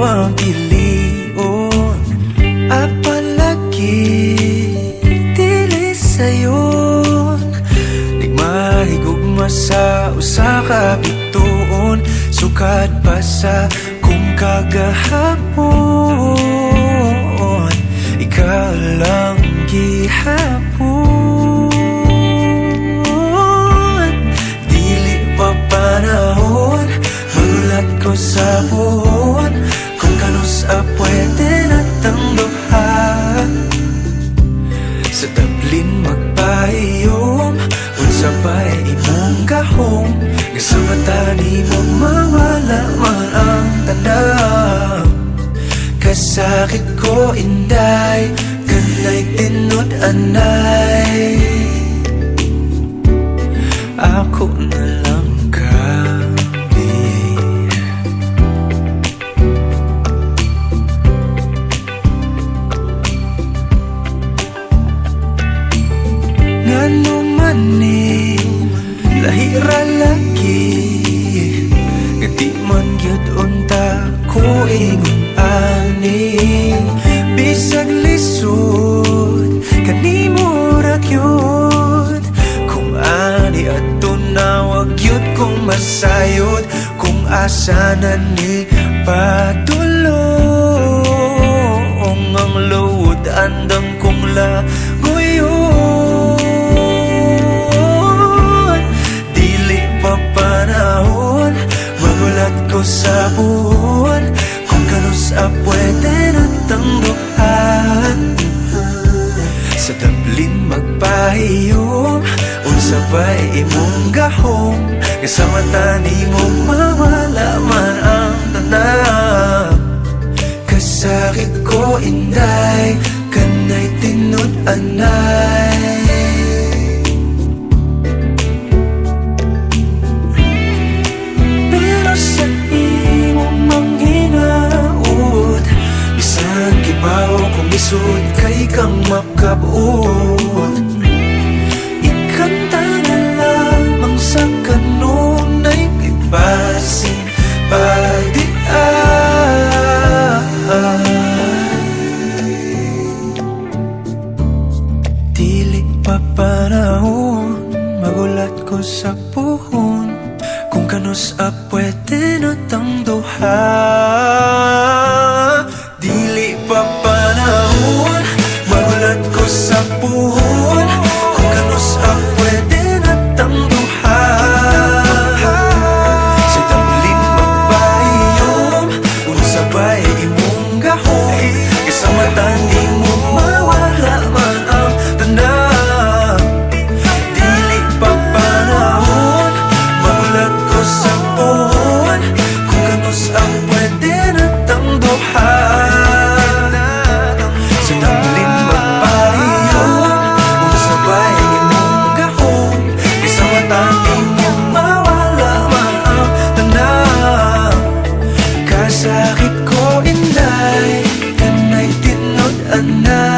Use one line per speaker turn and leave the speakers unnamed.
ang pilion apalagi dili sayon. Di mahigugma sa usa ka bituon, sukad pa sa kung kagahapon ikaw lang gihapon. Dili pa panahon, magulat ko sa buhon, kung kanusa pwede natang duha. Sa tablin magpahiyom, unsa ba'y imong gahom, nga sa mata ni mo mawala man ang tanang. Kasakit ko inday, kanay tinod anay, ako na lang kami. Ngano man ni lahira lagi, nga di man gyud unta ko ingon ani. Bisag lisod kanimo ra gyud, kung ani adto na wag gyud kong masayod, kung asa na ni padulong ang load andam kong laguyon. Dili pa panahon, magulat ko sa buhon, kung kanusa pwede natang duhan. Sa tablin magpahiyom, unsa ba'y imong gahom, nga sa mata ni mo mawala man ang tanang. Kasakit ko inday, kanay tinod anay, pero sa imong manghinaot, bisan kibaw kung isod kay kang makabot. Ikanta na lamang sa kanunay ibasin pagdiay. Dili pa panahon, magulat ko sa puhon, kung kanusa pwede natang duha. Dili pa panahon, magulat ko sa puhon, kung kanusa pwede natang duha. Sa tablin magpahiyom, unsa ba'y imong gahom, isa mata ni mo mawala man ang tanang. Dili pa panahon, magulat ko sa puhon, kung kanusa pwede natang duha. Sa tablin magpahiyom, unsa ba'y imong gahom, isa mata ni mo mawala man ang tanang. Kasakit ko inday, kanay tinod anay.